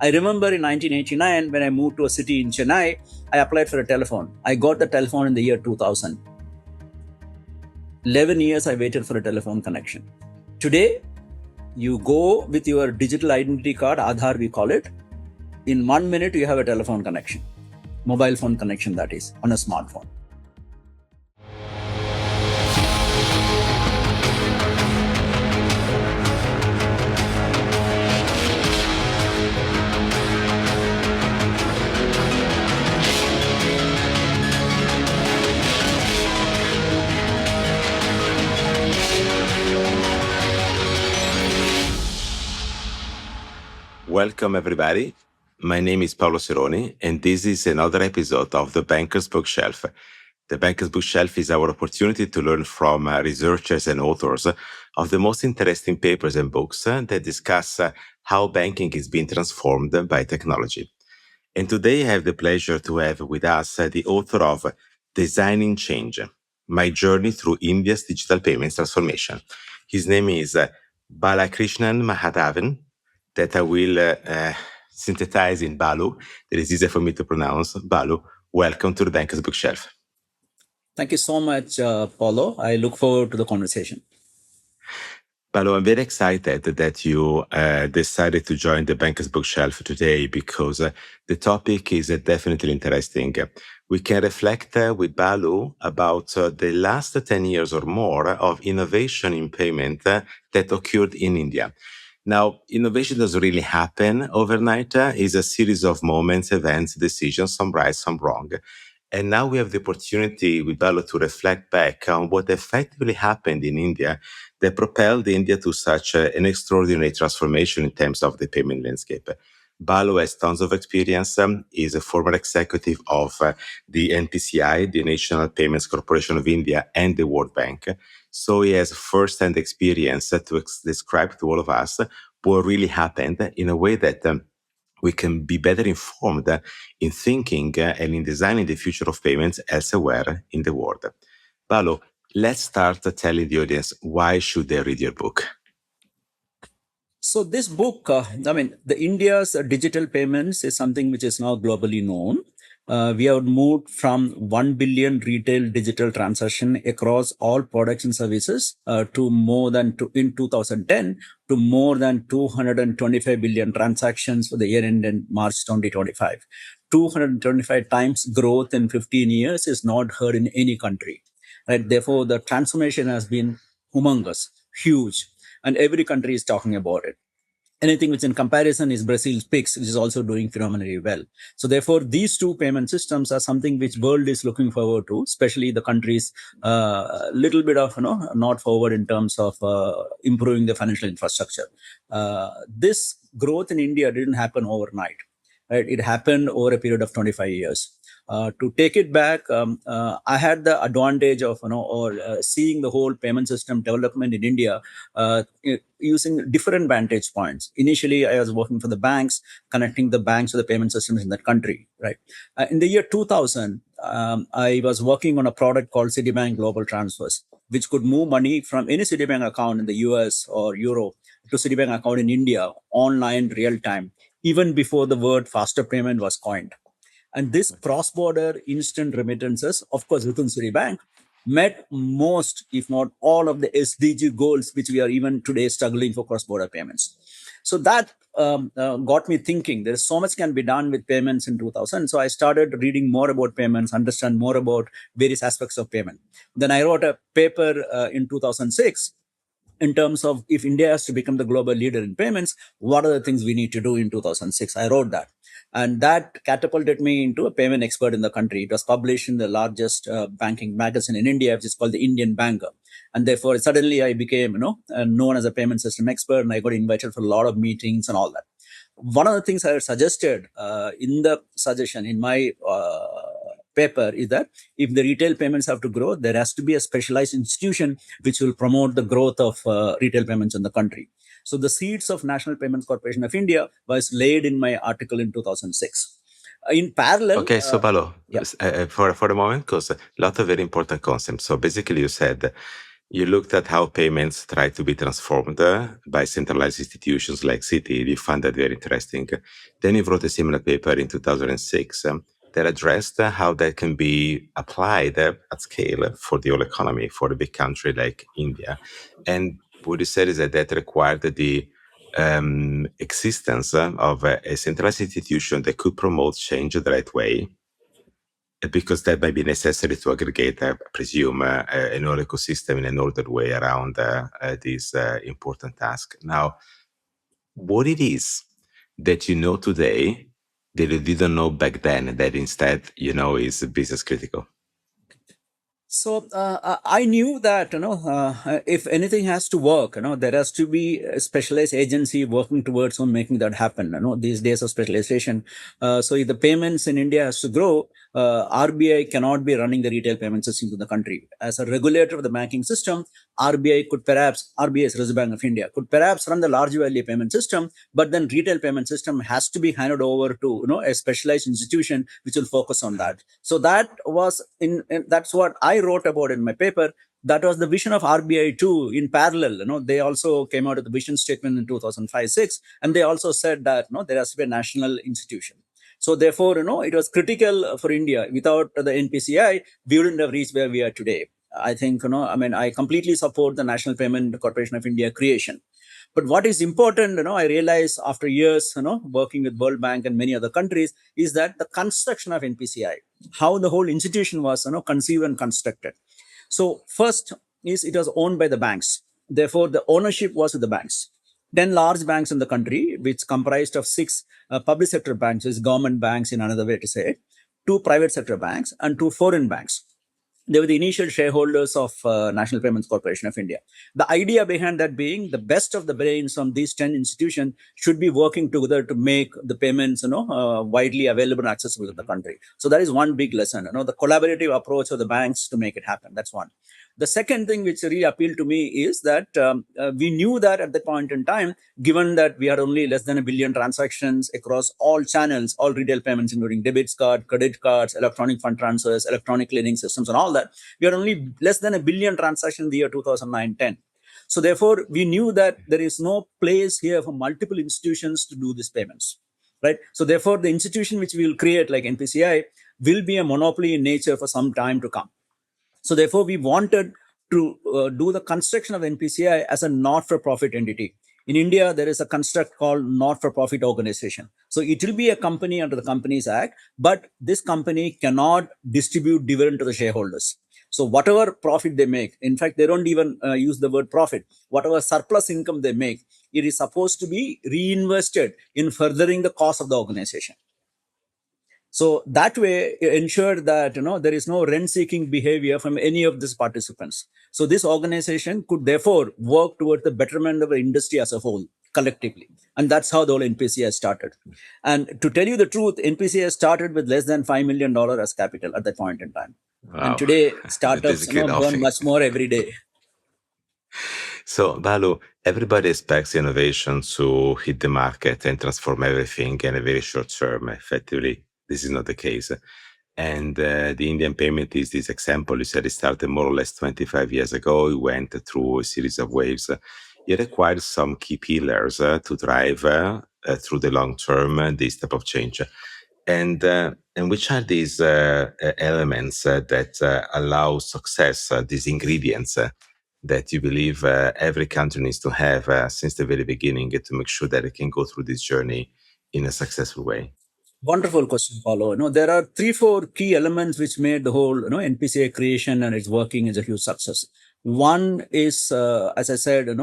I remember in 1989, when I moved to a city in Chennai, I applied for a telephone. I got the telephone in the year 2000. 11 years I waited for a telephone connection. Today, you go with your digital identity card, Aadhaar we call it. In 1 minute, you have a telephone connection. Mobile phone connection, that is, on a smartphone. Welcome, everybody. My name is Paolo Sironi, and this is another episode of The Banker's Bookshelf. The Banker's Bookshelf is our opportunity to learn from researchers and authors of the most interesting papers and books that discuss how banking is being transformed by technology. And today I have the pleasure to have with us the author of Designing Change, My Journey Through India's Digital Payments Transformation. His name is Balakrishnan Mahadevan, that I will synthesize in Balu. That is easier for me to pronounce. Balu, welcome to the Banker's Bookshelf. Thank you so much, Paulo. I look forward to the conversation. Balu, I'm very excited that you decided to join the Banker's Bookshelf today because the topic is definitely interesting. We can reflect with Balu about the last 10 years or more of innovation in payment that occurred in India. Now, innovation doesn't really happen overnight. It's a series of moments, events, decisions, some right, some wrong. And now we have the opportunity with Balu to reflect back on what effectively happened in India that propelled India to such an extraordinary transformation in terms of the payment landscape. Balu has tons of experience, is a former executive of the NPCI, the National Payments Corporation of India, and the World Bank. So he has first-hand experience to describe to all of us what really happened in a way that we can be better informed in thinking and in designing the future of payments elsewhere in the world. Balu, let's start telling the audience why should they read your book? So this book, the India's digital payments is something which is now globally known. We have moved from 1 billion retail digital transaction across all products and services to more than, in 2010, to more than 225 billion transactions for the year ended March 2025. 225 times growth in 15 years is not heard in any country. Right? Therefore, the transformation has been humongous, huge, and every country is talking about it. Anything which in comparison is Brazil's Pix, which is also doing phenomenally well. So therefore, these two payment systems are something which world is looking forward to, especially the countries little bit of not forward in terms of improving the financial infrastructure. This growth in India didn't happen overnight. Right? It happened over a period of 25 years. To take it back, I had the advantage of seeing the whole payment system development in India using different vantage points. Initially, I was working for the banks, connecting the banks to the payment systems in that country. Right. In the year 2000, I was working on a product called Citibank Global Transfers, which could move money from any Citibank account in the US or Europe to Citibank account in India online, real time, even before the word faster payment was coined. And this cross-border instant remittances, of course, within Citibank, met most, if not all, of the SDG goals, which we are even today struggling for cross-border payments. So that got me thinking. There is so much can be done with payments in 2000. So I started reading more about payments, understand more about various aspects of payment. Then I wrote a paper in 2006 in terms of if India has to become the global leader in payments, what are the things we need to do in 2006? I wrote that. And that catapulted me into a payment expert in the country. It was published in the largest banking magazine in India, which is called the Indian Banker. And therefore, suddenly I became, known as a payment system expert, and I got invited for a lot of meetings and all that. One of the things I suggested in the suggestion in my paper is that if the retail payments have to grow, there has to be a specialized institution which will promote the growth of retail payments in the country. So the seeds of National Payments Corporation of India was laid in my article in 2006. In parallel... Okay, so Balu, for a moment, because a lot of very important concepts. So basically you said You looked at how payments try to be transformed by centralized institutions like Citi. You found that very interesting. Then you wrote a similar paper in 2006 that addressed how that can be applied at scale for the whole economy, for a big country like India. And what you said is that that required the existence of a centralized institution that could promote change the right way, because that might be necessary to aggregate, I presume, an whole ecosystem in an ordered way around this important task. Now, what it is that you know today that you didn't know back then that instead you know is business critical? So I knew that if anything has to work, there has to be a specialized agency working towards on making that happen. These days of specialization. So if the payments in India has to grow, RBI cannot be running the retail payment system to the country. As a regulator of the banking system, RBI is Reserve Bank of India, could perhaps run the large value payment system, but then retail payment system has to be handed over to a specialized institution which will focus on that. So that was that's what I wrote about in my paper. That was the vision of RBI too. In parallel, they also came out with the vision statement in 2005-6, and they also said that there has to be a national institution. So therefore, it was critical for India. Without the NPCI, we wouldn't have reached where we are today. I think, I completely support the National Payment Corporation of India creation. But what is important, I realize after years, working with World Bank and many other countries, is that the construction of NPCI, how the whole institution was, conceived and constructed. So first is it was owned by the banks. Therefore, the ownership was with the banks. 10 large banks in the country, which comprised of 6 public sector banks, is government banks in another way to say it, 2 private sector banks and 2 foreign banks. They were the initial shareholders of National Payments Corporation of India. The idea behind that being the best of the brains from these 10 institutions should be working together to make the payments, widely available and accessible to the country. So that is one big lesson, the collaborative approach of the banks to make it happen. That's one. The second thing which really appealed to me is that we knew that at that point in time, given that we had only less than 1 billion transactions across all channels, all retail payments, including debit card, credit cards, electronic fund transfers, electronic clearing systems, and all that, we had only less than 1 billion transactions in the year 2009-10. So therefore, we knew that there is no place here for multiple institutions to do these payments, right? So therefore, the institution which we will create, like NPCI, will be a monopoly in nature for some time to come. So therefore, we wanted to do the construction of NPCI as a not-for-profit entity. In India, there is a construct called not-for-profit organization. So it will be a company under the Companies Act, but this company cannot distribute dividend to the shareholders. So whatever profit they make, in fact, they don't even use the word profit. Whatever surplus income they make, it is supposed to be reinvested in furthering the cause of the organization. So that way, ensure that there is no rent-seeking behavior from any of these participants. So this organization could therefore work towards the betterment of the industry as a whole, collectively, and that's how the whole NPCI started. And to tell you the truth, NPCI started with less than $5 million as capital at that point in time. Wow. And today, That's startups basically burn nothing. much more every day. So, Balu, everybody expects innovation to hit the market and transform everything in a very short term. Effectively, this is not the case. And the Indian payment is this example. You said it started more or less 25 years ago. It went through a series of waves. It requires some key pillars to drive through the long term this type of change. And which are these elements that allow success, these ingredients that you believe every country needs to have since the very beginning to make sure that it can go through this journey in a successful way? Wonderful question, Paulo. There are 3-4 key elements which made the whole NPCA creation and its working is a huge success. One is, as I said,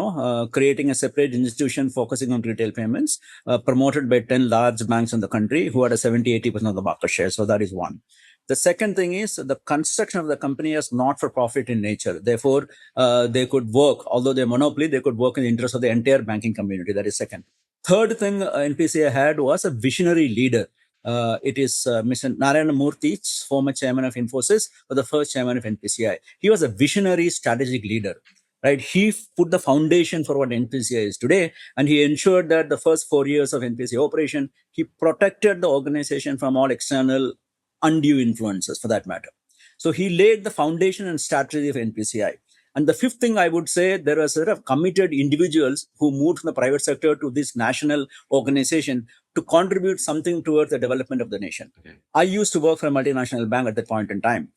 creating a separate institution focusing on retail payments, promoted by 10 large banks in the country who had a 70-80% of the market share. So that is one. The second thing is the construction of the company is not for profit in nature. Therefore, they could work, although they're monopoly, they could work in the interest of the entire banking community. That is second. Third thing NPCI had was a visionary leader. It is Mr. Narayana Murthy, former chairman of Infosys, or the first chairman of NPCI. He was a visionary strategic leader, right? He put the foundation for what NPCI is today, and he ensured that the first 4 years of NPCI operation, he protected the organization from all external undue influences, for that matter. So he laid the foundation and strategy of NPCI. And the fifth thing I would say, there are sort of committed individuals who moved from the private sector to this national organization to contribute something towards the development of the nation. Okay. I used to work for a multinational bank at that point in time.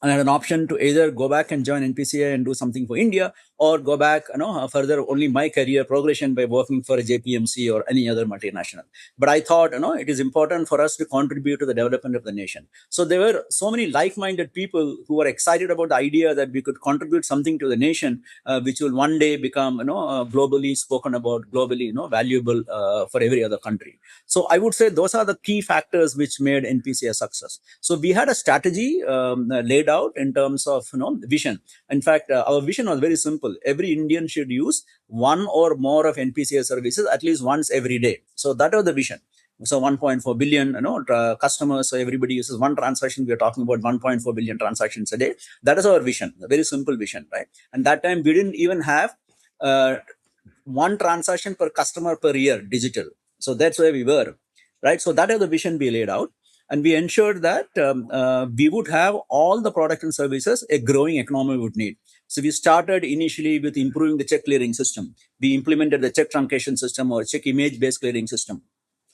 And I had an option to either go back and join NPCI and do something for India, or go back, further only my career progression by working for a JPMC or any other multinational. But I thought, it is important for us to contribute to the development of the nation. So there were so many like-minded people who were excited about the idea that we could contribute something to the nation, which will one day become, globally spoken about, globally, valuable for every other country. So I would say those are the key factors which made NPCI a success. So we had a strategy laid out in terms of vision. In fact, our vision was very simple. Every Indian should use one or more of NPCI services at least once every day. So that was the vision. So 1.4 billion customers. So everybody uses one transaction. We are talking about 1.4 billion transactions a day. That is our vision. A very simple vision, right? And that time we didn't even have one transaction per customer per year digital. So that's where we were, right? So that is the vision we laid out. And we ensured that we would have all the products and services a growing economy would need. So we started initially with improving the check clearing system. We implemented the check truncation system or check image-based clearing system.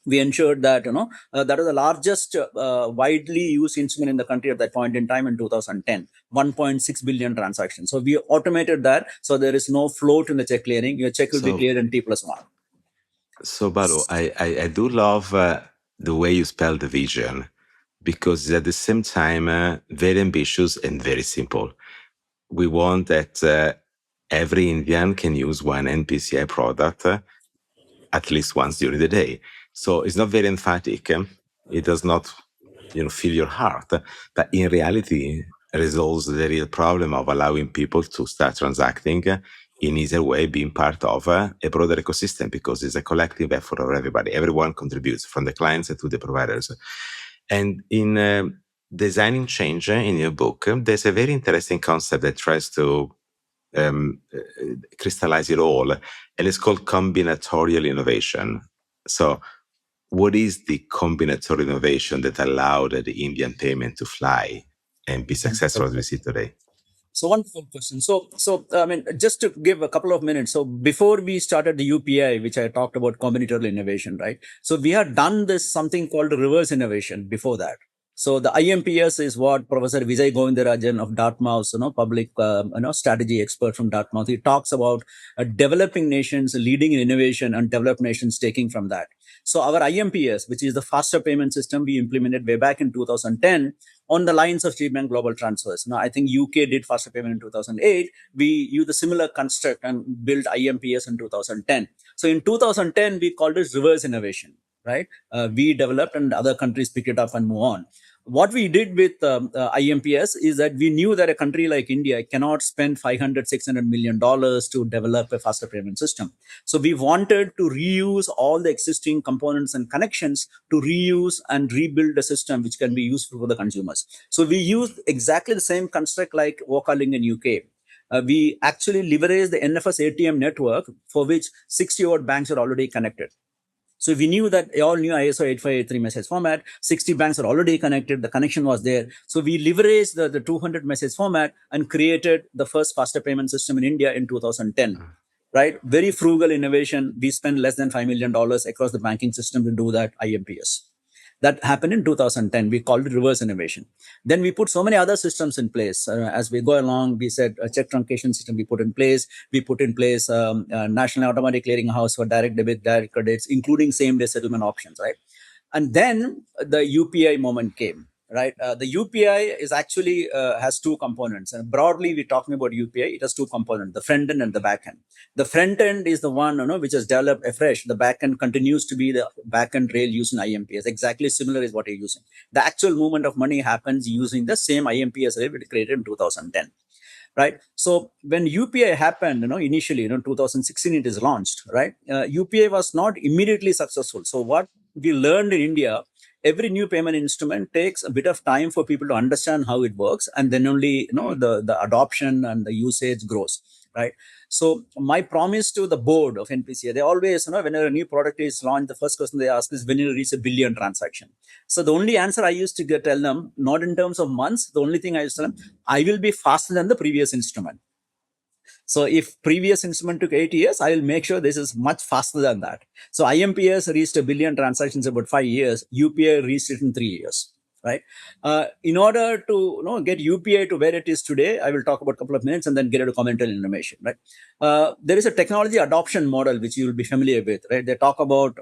We ensured that, that is the largest widely used instrument in the country at that point in time in 2010, 1.6 billion transactions. So we automated that. So there is no float in the check clearing. Your check will be cleared in T+1. So Balu, I do love the way you spell the vision, because it's at the same time very ambitious and very simple. We want that every Indian can use one NPCI product at least once during the day. So it's not very emphatic. It does not, fill your heart, but in reality, resolves the real problem of allowing people to start transacting in easier way, being part of a broader ecosystem, because it's a collective effort of everybody. Everyone contributes, from the clients to the providers. And in designing change in your book, there's a very interesting concept that tries to crystallize it all, and it's called combinatorial innovation. So what is the combinatorial innovation that allowed the Indian payment to fly and be successful as we see today? So wonderful question. So I mean, just to give a couple of minutes. So before we started the UPI, which I talked about combinatorial innovation, right? So we had done this something called reverse innovation before that. So the IMPS is what Professor Vijay Govindarajan of Dartmouth, public, strategy expert from Dartmouth. He talks about developing nations leading in innovation and developed nations taking from that. So our IMPS, which is the faster payment system we implemented way back in 2010 on the lines of cheap and global transfers. Now, I think UK did faster payment in 2008. We used a similar construct and built IMPS in 2010. So in 2010, we called it reverse innovation, right? We developed and other countries picked it up and move on. What we did with IMPS is that we knew that a country like India cannot spend $500-600 million to develop a faster payment system. So we wanted to reuse all the existing components and connections to reuse and rebuild a system which can be useful for the consumers. So we used exactly the same construct like Vocaling in UK. We actually leveraged the NFS ATM network, for which 60 odd banks are already connected. So we knew that all new ISO 8583 message format, 60 banks are already connected, the connection was there. So we leveraged the 200 message format and created the first faster payment system in India in 2010, right? Very frugal innovation. We spent less than $5 million across the banking system to do that IMPS. That happened in 2010. We called it reverse innovation. Then we put so many other systems in place. As we go along, we said a check truncation system we put in place. We put in place National Automatic Clearing House for direct debit, direct credits, including same-day settlement options, right? And then the UPI moment came, right? The UPI is actually has two components. And broadly, we're talking about UPI. It has two components, the front end and the back end. The front end is the one which has developed afresh. The back end continues to be the back end rail used in IMPS. Exactly similar is what you're using. The actual movement of money happens using the same IMPS rail we created in 2010. Right. So when UPI happened, initially, 2016 it is launched, right? UPI was not immediately successful. So what we learned in India, every new payment instrument takes a bit of time for people to understand how it works, and then only the adoption and the usage grows, right? So my promise to the board of NPCI, they always, whenever a new product is launched, the first question they ask is when you reach 1 billion transaction. So the only answer I used to tell them, not in terms of months, the only thing I used to tell them, I will be faster than the previous instrument. So if previous instrument took 8 years, I will make sure this is much faster than that. So IMPS reached 1 billion transactions in about 5 years. UPI reached it in 3 years, right? In order to get UPI to where it is today, I will talk about a couple of minutes and then get into combinatorial innovation, right? There is a technology adoption model which you will be familiar with, right? They talk about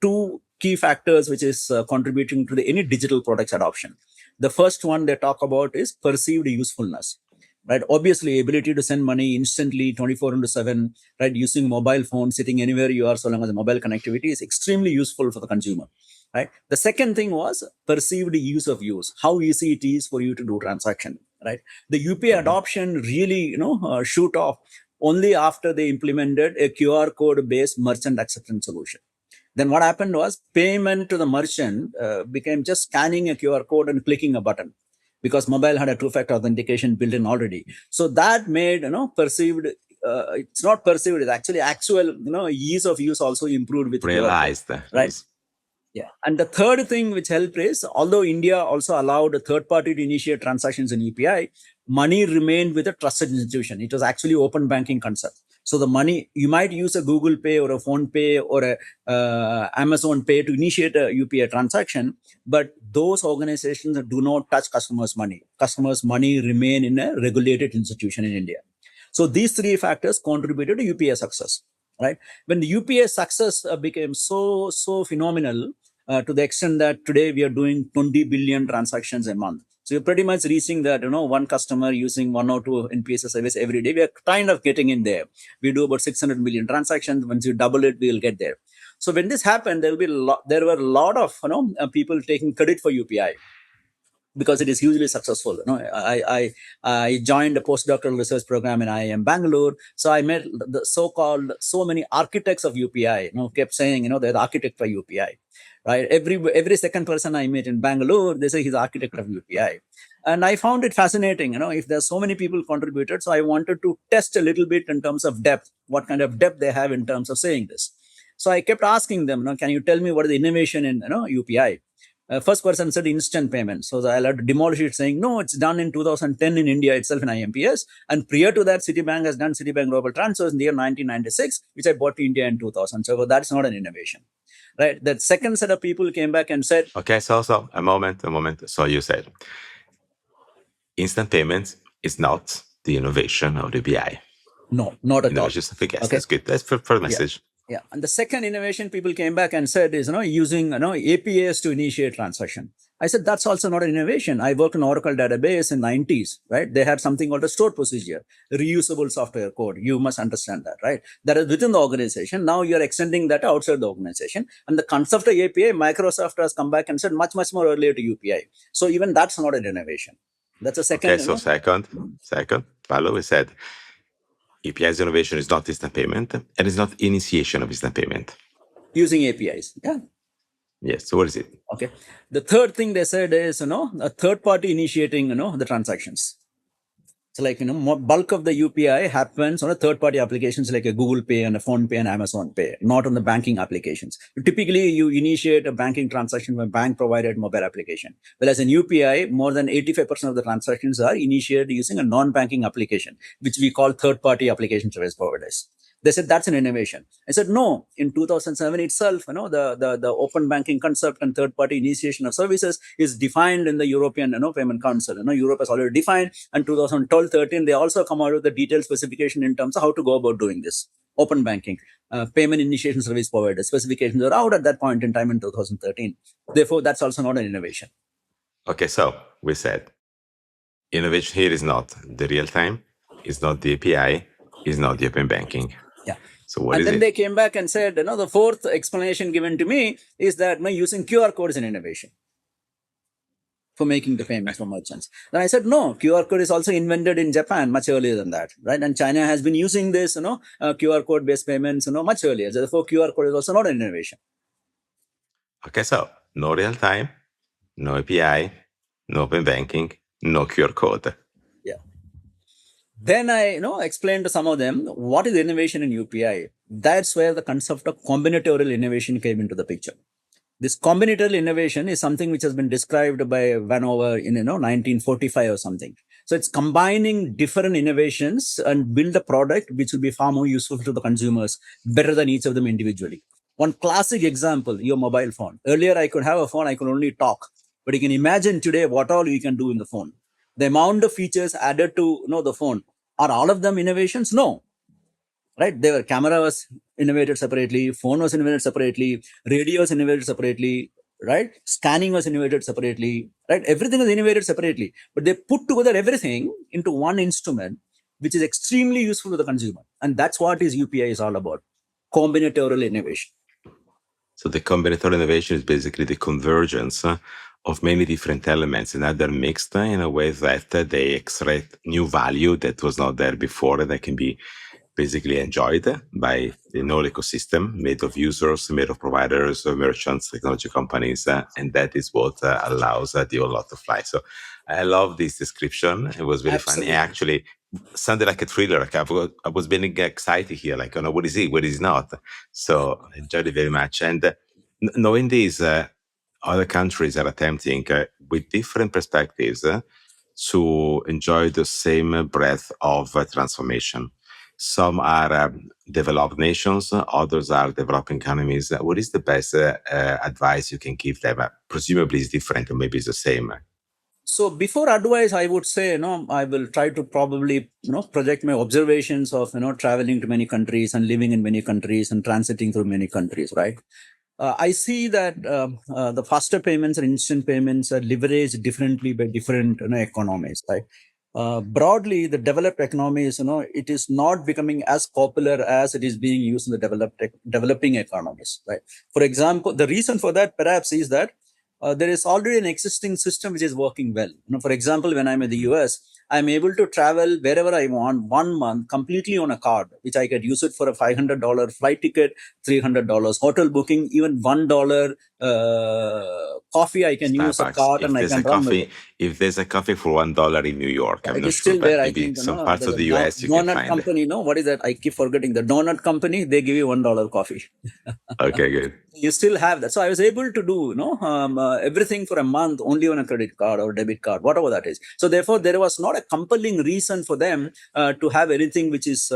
two key factors which is contributing to any digital products adoption. The first one they talk about is perceived usefulness, right? Obviously, ability to send money instantly 24/7, right? Using mobile phone, sitting anywhere you are, so long as the mobile connectivity is extremely useful for the consumer, right? The second thing was perceived use of use, how easy it is for you to do transaction, right? The UPI adoption really, shoot off only after they implemented a QR code based merchant acceptance solution. Then what happened was payment to the merchant became just scanning a QR code and clicking a button, because mobile had a two-factor authentication built in already. So that made, perceived, it's not perceived, it's actually actual, ease of use also improved with Realized. QR code, right? Yeah. And the third thing which helped is, although India also allowed a third party to initiate transactions in UPI, money remained with a trusted institution. It was actually open banking concept. So the money, you might use a Google Pay or a Phone Pay or a Amazon Pay to initiate a UPI transaction, but those organizations do not touch customers' money. Customers' money remain in a regulated institution in India. So these three factors contributed to UPI success, right? When the UPI success became so phenomenal, to the extent that today we are doing 20 billion transactions a month. So you're pretty much reaching that, one customer using 1 or 2 NPS service every day. We are kind of getting in there. We do about 600 million transactions. Once you double it, we will get there. So when this happened, there were a lot of people taking credit for UPI, because it is hugely successful. I joined a postdoctoral research program in IIM Bangalore. So I met the so many architects of UPI, kept saying, they're the architect for UPI, right? Every second person I met in Bangalore, they say he's architect of UPI. And I found it fascinating, if there's so many people contributed. So I wanted to test a little bit in terms of depth, what kind of depth they have in terms of saying this. So I kept asking them, can you tell me what is the innovation in UPI? First person said instant payment. So I had to demolish it, saying, no, it's done in 2010 in India itself in IMPS. And prior to that, Citibank has done Citibank Global Transfers in the year 1996, which I brought to India in 2000. So that's not an innovation, right? That second set of people came back and said, okay, so a moment. So you said instant payments is not the innovation of the BI. No, not at all. Just a guess. Okay. That's good. That's for the message. Yeah. And the second innovation people came back and said is, using, APIs to initiate transaction. I said, that's also not an innovation. I worked in Oracle database in 90s, right? They had something called a stored procedure, reusable software code. You must understand that, right? That is within the organization. Now you're extending that outside the organization. And the concept of API, Microsoft has come back and said much more earlier to UPI. So even that's not an innovation. That's a second. Okay, so second, Paolo, we said API's innovation is not instant payment and it's not initiation of instant payment. Using APIs, yeah. Yes, so what is it? Okay. The third thing they said is, a third party initiating, the transactions. So like, bulk of the UPI happens on a third party applications like a Google Pay and a Phone Pay and Amazon Pay, not on the banking applications. Typically, you initiate a banking transaction from a bank provided mobile application. Whereas in UPI, more than 85% of the transactions are initiated using a non-banking application, which we call third party application service providers. They said that's an innovation. I said, no, in 2007 itself, the open banking concept and third party initiation of services is defined in the European Payment Council. Europe has already defined, and 2012-13, they also come out with the detailed specification in terms of how to go about doing this. Open banking, payment initiation service provider specifications are out at that point in time in 2013. Therefore, that's also not an innovation. Okay, so we said innovation here is not the real time, it's not the API, it's not the open banking. Yeah. So what and is then it? They came back and said, the fourth explanation given to me is that using QR code is an innovation for making the payments for merchants. Then I said, no, QR code is also invented in Japan much earlier than that, right? And China has been using this, QR code based payments, much earlier. Therefore, QR code is also not an innovation. Okay, so no real time, no API, no open banking, no QR code. Yeah. Then I, explained to some of them what is innovation in UPI. That's where the concept of combinatorial innovation came into the picture. This combinatorial innovation is something which has been described by Vanover in 1945 or something. So it's combining different innovations and build a product which will be far more useful to the consumers, better than each of them individually. One classic example, your mobile phone. Earlier, I could have a phone, I could only talk. But you can imagine today what all you can do in the phone. The amount of features added to the phone. Are all of them innovations? No. Right? Their camera was innovated separately, phone was innovated separately, radio was innovated separately, right? Scanning was innovated separately, right? Everything was innovated separately. But they put together everything into one instrument, which is extremely useful to the consumer. And that's what is UPI is all about. Combinatorial innovation. So the combinatorial innovation is basically the convergence of many different elements, and they're mixed in a way that they extract new value that was not there before, and that can be basically enjoyed by the whole ecosystem made of users, made of providers, merchants, technology companies, and that is what allows the whole lot to fly. So I love this description. It was very funny. Absolutely. Actually, sounded like a thriller. Like I was being excited here. Like, oh no, what is it? What is it not? So I enjoyed it very much. And knowing this, other countries are attempting with different perspectives to enjoy the same breadth of transformation. Some are developed nations, others are developing economies. What is the best advice you can give them? Presumably it's different, or maybe it's the same. So before advice, I would say, I will try to probably, project my observations of, traveling to many countries and living in many countries and transiting through many countries, right? I see that the faster payments and instant payments are leveraged differently by different economies, right? Broadly, the developed economies, it is not becoming as popular as it is being used in the developing economies, right? For example, the reason for that perhaps is that there is already an existing system which is working well. For example, when I'm in the US, I'm able to travel wherever I want 1 month completely on a card, which I could use it for a $500 flight ticket, $300 hotel booking, even $1 coffee. I can use a Starbucks. card and I can run with it. If there's a coffee for $1 in New York, I'm It not is sure, still but there. I maybe think some parts of the the US you can donut find. company. What is that? I keep forgetting the donut company. They give you $1 coffee. Okay, good. You still have that. So I was able to do everything for a month only on a credit card or debit card, whatever that is. So therefore, there was not a compelling reason for them to have anything which is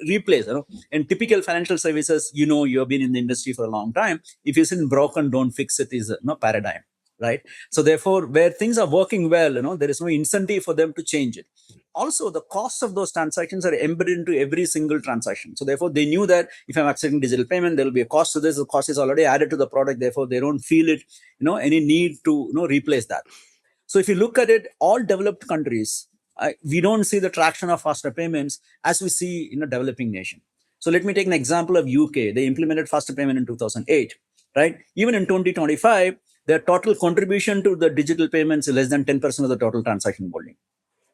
replaced. In typical financial services, you have been in the industry for a long time. If it's in broken, don't fix it is paradigm. Right. So therefore, where things are working well, there is no incentive for them to change it. Also, the cost of those transactions are embedded into every single transaction. So therefore, they knew that if I'm accepting digital payment, there will be a cost to this. The cost is already added to the product. Therefore, they don't feel it, any need to replace that. So if you look at it, all developed countries, we don't see the traction of faster payments as we see in a developing nation. So let me take an example of UK. They implemented faster payment in 2008, right? Even in 2025, their total contribution to the digital payments is less than 10% of the total transaction volume,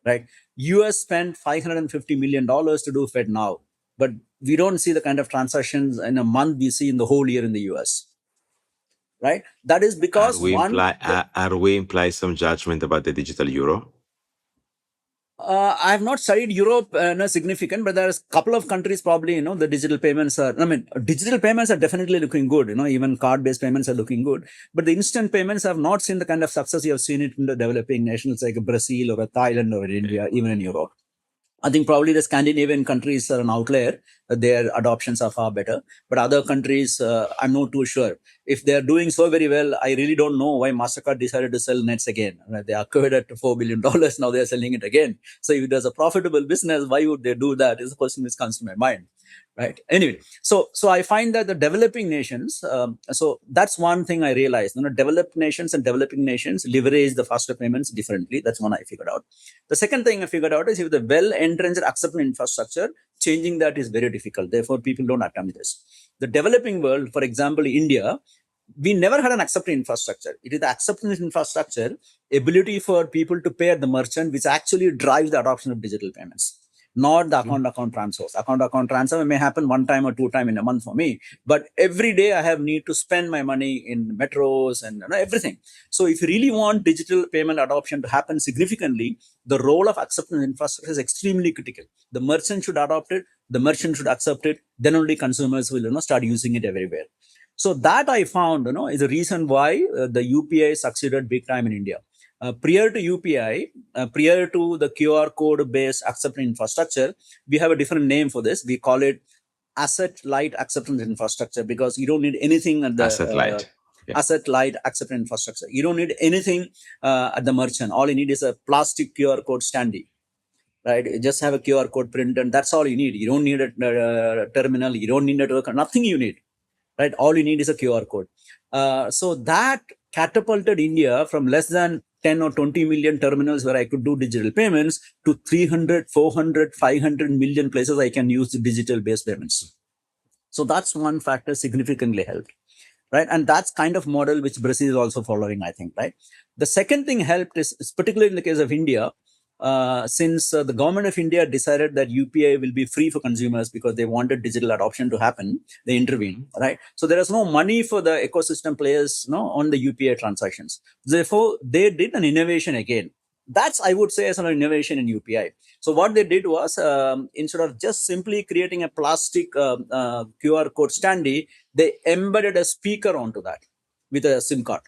right? US spent $550 million to do Fed now, but we don't see the kind of transactions in a month we see in the whole year in the US, right? That is because Are we imply some judgment about the digital euro? I have not studied Europe significant, but there's a couple of countries probably, the digital payments are, digital payments are definitely looking good, even card-based payments are looking good, but the instant payments have not seen the kind of success you have seen it in the developing nations like Brazil or Thailand or India, even in Europe. I think probably the Scandinavian countries are an outlier. Their adoptions are far better. But other countries, I'm not too sure. If they're doing so very well, I really don't know why MasterCard decided to sell Nets again. They acquired at $4 billion. Now they're selling it again. So if there's a profitable business, why would they do that? Is a question which comes to my mind. Right. Anyway, so I find that the developing nations, so that's one thing I realized. Developed nations and developing nations leverage the faster payments differently. That's one I figured out. The second thing I figured out is if the well-entrenched acceptance infrastructure, changing that is very difficult. Therefore, people don't attempt this. The developing world, for example, India, we never had an acceptance infrastructure. It is the acceptance infrastructure, ability for people to pay at the merchant, which actually drives the adoption of digital payments. Not the account transfers. Account transfer may happen 1 time or 2 times in a month for me, but every day I have need to spend my money in metros and everything. So if you really want digital payment adoption to happen significantly, the role of acceptance infrastructure is extremely critical. The merchant should adopt it, the merchant should accept it, then only consumers will start using it everywhere. So that I found is the reason why the UPI succeeded big time in India. Prior to UPI, prior to the QR code based acceptance infrastructure, we have a different name for this. We call it asset light acceptance infrastructure, because you don't need anything at the Asset light. Yeah. asset light acceptance infrastructure. You don't need anything at the merchant. All you need is a plastic QR code standee. Right, you just have a QR code print, and that's all you need. You don't need a terminal. You don't need a token. Nothing you need. Right, all you need is a QR code. So that catapulted India from less than 10 or 20 million terminals where I could do digital payments to 300, 400, 500 million places I can use the digital based payments. So that's one factor significantly helped. Right, and that's kind of model which Brazil is also following, I think. Right, the second thing helped is particularly in the case of India, since the government of India decided that UPI will be free for consumers because they wanted digital adoption to happen, they intervened, right? So there is no money for the ecosystem players, on the UPI transactions. Therefore, they did an innovation again. That's, I would say, as an innovation in UPI. So what they did was, instead of just simply creating a plastic QR code standee, they embedded a speaker onto that with a SIM card.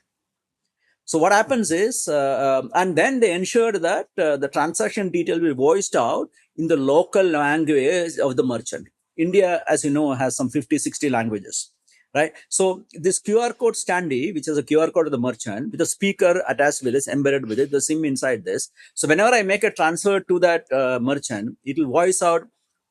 So what happens is, and then they ensured that the transaction detail will be voiced out in the local language of the merchant. India, as you know, has some 50, 60 languages, right? So this QR code standee, which is a QR code of the merchant with a speaker attached with it, embedded with it, the SIM inside this. So whenever I make a transfer to that merchant, it will voice out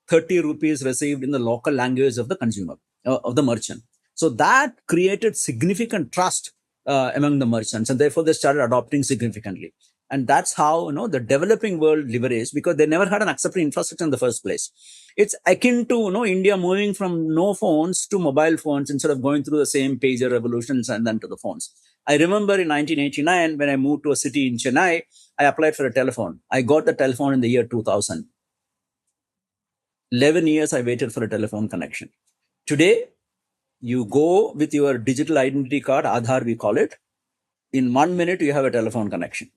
30 rupees received in the local language of the consumer, of the merchant. So that created significant trust among the merchants, and therefore they started adopting significantly. And that's how the developing world leveraged, because they never had an accepting infrastructure in the first place. It's akin to India moving from no phones to mobile phones instead of going through the same pager revolutions and then to the phones. I remember in 1989 when I moved to a city in Chennai, I applied for a telephone. I got the telephone in the year 2000. 11 years I waited for a telephone connection. Today, you go with your digital identity card, Aadhaar we call it. In 1 minute, you have a telephone connection,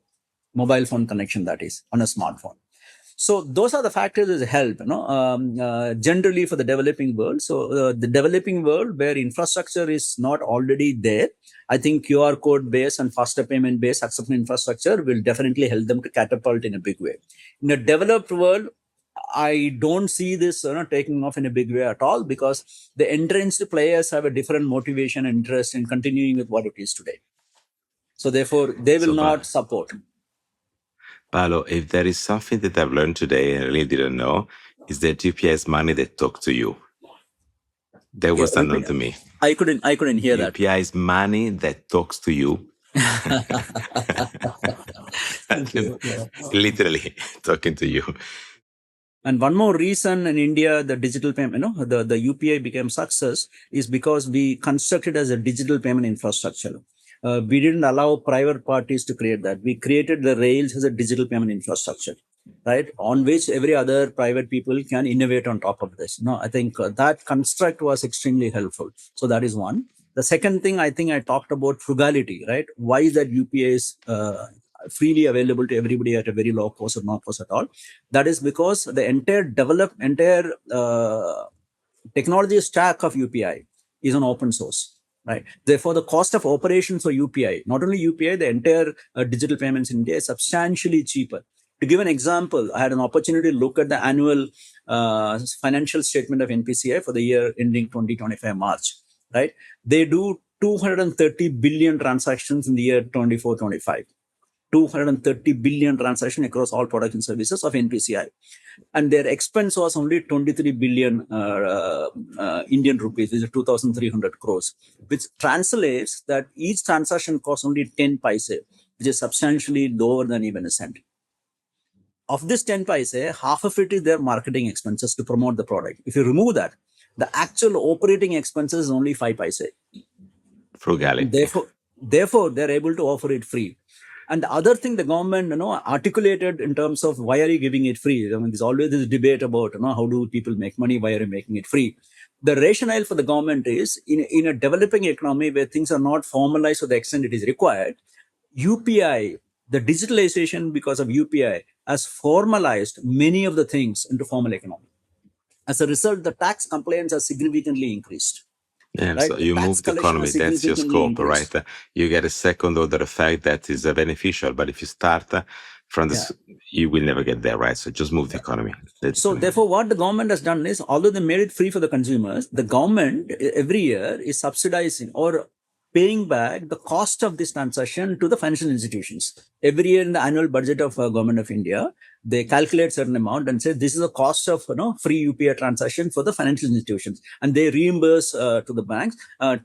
mobile phone connection, that is, on a smartphone. So those are the factors that help, generally for the developing world. So the developing world where infrastructure is not already there, I think QR code based and faster payment based acceptance infrastructure will definitely help them to catapult in a big way. In a developed world, I don't see this taking off in a big way at all, because the entrenched players have a different motivation and interest in continuing with what it is today. So therefore, they will not support. Paolo, if there is something that I've learned today and I really didn't know, is that UPI is money that talks to you. That was unknown to me. I couldn't hear that. UPI is money that talks to you. Literally talking to you. And one more reason in India, the digital payment, the UPI became success is because we constructed as a digital payment infrastructure. We didn't allow private parties to create that. We created the rails as a digital payment infrastructure, right? On which every other private people can innovate on top of this. I think that construct was extremely helpful. So that is one. The second thing, I think I talked about frugality, right? Why is that UPI is freely available to everybody at a very low cost or not cost at all? That is because the entire technology stack of UPI is on open source, right? Therefore, the cost of operations for UPI, not only UPI, the entire digital payments in India is substantially cheaper. To give an example, I had an opportunity to look at the annual financial statement of NPCI for the year ending 2025 March, right? They do 230 billion transactions in the year 24-25. 230 billion transactions across all products and services of NPCI. And their expense was only 23 billion Indian rupees, which is 2,300 crores, which translates that each transaction costs only 10 paise, which is substantially lower than even a cent. Of this 10 paise, half of it is their marketing expenses to promote the product. If you remove that, the actual operating expenses is only 5 paise. Frugality. Therefore, they're able to offer it free. And the other thing the government, articulated in terms of why are you giving it free? I mean, there's always this debate about, how do people make money? Why are you making it free? The rationale for the government is in a developing economy where things are not formalized to the extent it is required, UPI, the digitalization because of UPI has formalized many of the things into formal economy. As a result, the tax compliance has significantly increased. Yeah, right? so The you tax move the collection economy, has that's your significantly scope, right? increased. You get a second order effect that is beneficial, but if you start from Yeah. this, you will never get there, right? So just move the economy. So therefore, what the government has done is, although they made it free for the consumers, the government every year is subsidizing or paying back the cost of this transaction to the financial institutions. Every year in the annual budget of Government of India, they calculate certain amount and say this is the cost of free UPI transaction for the financial institutions, and they reimburse to the banks,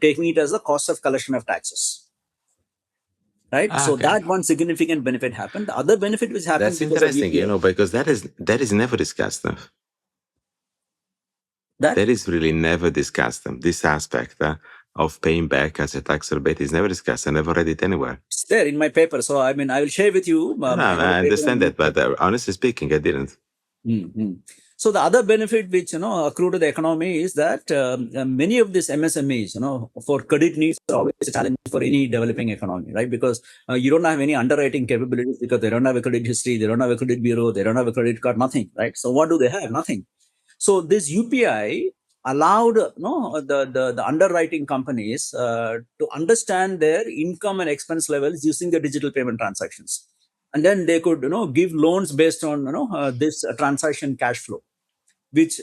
taking it as the cost of collection of taxes. Right. So Okay. that one significant benefit happened. The other benefit which happened That's because of interesting, UPI, because that is never discussed. that That is really never discussed. This aspect of paying back as a tax rebate is never discussed. I never read it anywhere. it's there in my paper. So I mean, I will share with you. No, I have a I paper on understand that, UPI. but honestly speaking, I didn't. Mm-hmm. So the other benefit which accrue to the economy is that many of these MSMEs, for credit needs are always a challenge for any developing economy, right? Because you don't have any underwriting capabilities because they don't have a credit history, they don't have a credit bureau, they don't have a credit card, nothing, right? So what do they have? Nothing. So this UPI allowed the underwriting companies to understand their income and expense levels using the digital payment transactions, and then they could give loans based on this transaction cash flow, which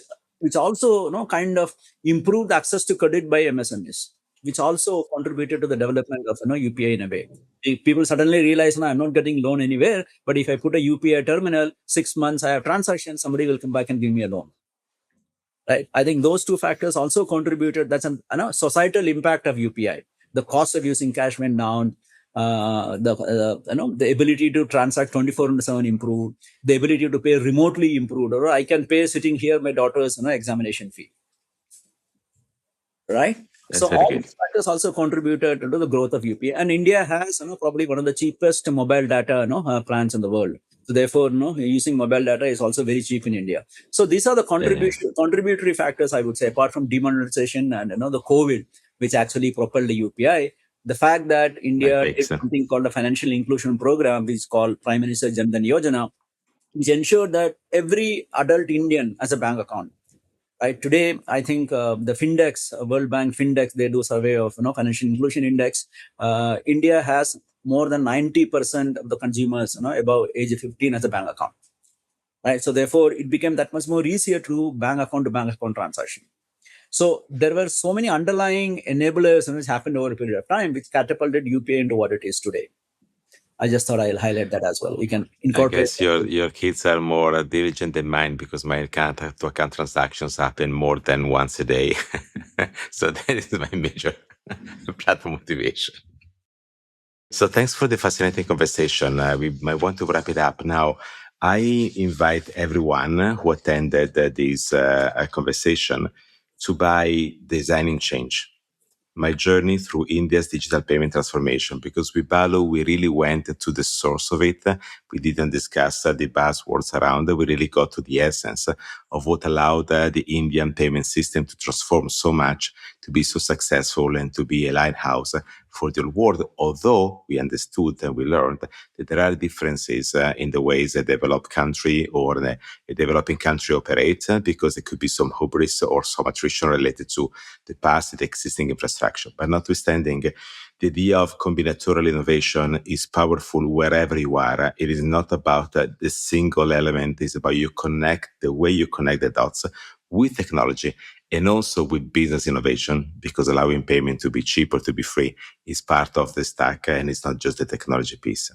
also kind of improved access to credit by MSMEs, which also contributed to the development of UPI in a way. If people suddenly realize, no, I'm not getting loan anywhere, but if I put a UPI terminal, 6 months I have transactions, somebody will come back and give me a loan. Right? I think those two factors also contributed. That's a societal impact of UPI. The cost of using cash went down. The ability to transact 24/7 improved. The ability to pay remotely improved. Or I can pay sitting here my daughter's examination fee. Right. That's So very all good. these factors also contributed to the growth of UPI. And India has probably one of the cheapest mobile data plans in the world. So therefore, using mobile data is also very cheap in India. So these are the contributory factors, I would say, apart from demonetization and the COVID, which actually propelled the UPI. The fact that That India did makes sense. something called a financial inclusion program, which is called Prime Minister Jan Dhan Yojana, which ensured that every adult Indian has a bank account. Right today, I think the Findex, World Bank Findex, they do survey of financial inclusion index. India has more than 90% of the consumers above age of 15 as a bank account. Right, so therefore it became that much more easier to bank account transaction. So there were so many underlying enablers which happened over a period of time, which catapulted UPI into what it is today. I just thought I'll highlight that as well. You can I incorporate guess that. your kids are more diligent than mine because my account-to-account transactions happen more than once a day. So that is my major platform motivation. So thanks for the fascinating conversation. We might want to wrap it up now. I invite everyone who attended this conversation to buy Designing Change, my journey through India's digital payment transformation, because with Balu, we really went to the source of it. We didn't discuss the buzzwords around it. We really got to the essence of what allowed the Indian payment system to transform so much, to be so successful, and to be a lighthouse for the world. Although we understood and we learned that there are differences in the ways a developed country or a developing country operates, because there could be some hubris or some attrition related to the past, the existing infrastructure. But notwithstanding, the idea of combinatorial innovation is powerful wherever you are. It is not about the single element. It's about the way you connect the dots with technology and also with business innovation, because allowing payment to be cheap or to be free is part of the stack, and it's not just the technology piece.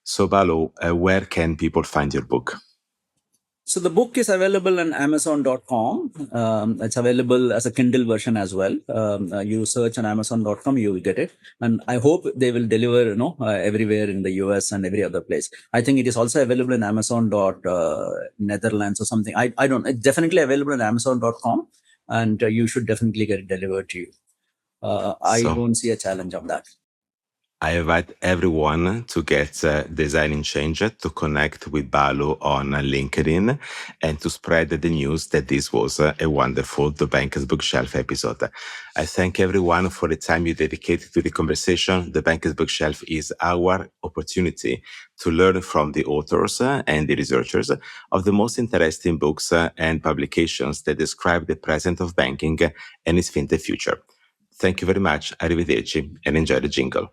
So, Balu, where can people find your book? So the book is available on Amazon.com. It's available as a Kindle version as well. You search on Amazon.com, you will get it. And I hope they will deliver, everywhere in the US and every other place. I think it is also available in Amazon.Netherlands or something. I don't. It's definitely available on Amazon.com, and you should definitely get it delivered to you. I don't see a challenge of that. I invite everyone to get Designing Change, to connect with Balu on LinkedIn, and to spread the news that this was a wonderful The Banker's Bookshelf episode. I thank everyone for the time you dedicated to the conversation. The Banker's Bookshelf is our opportunity to learn from the authors and the researchers of the most interesting books and publications that describe the present of banking and its fintech future. Thank you very much. Arrivederci and enjoy the jingle.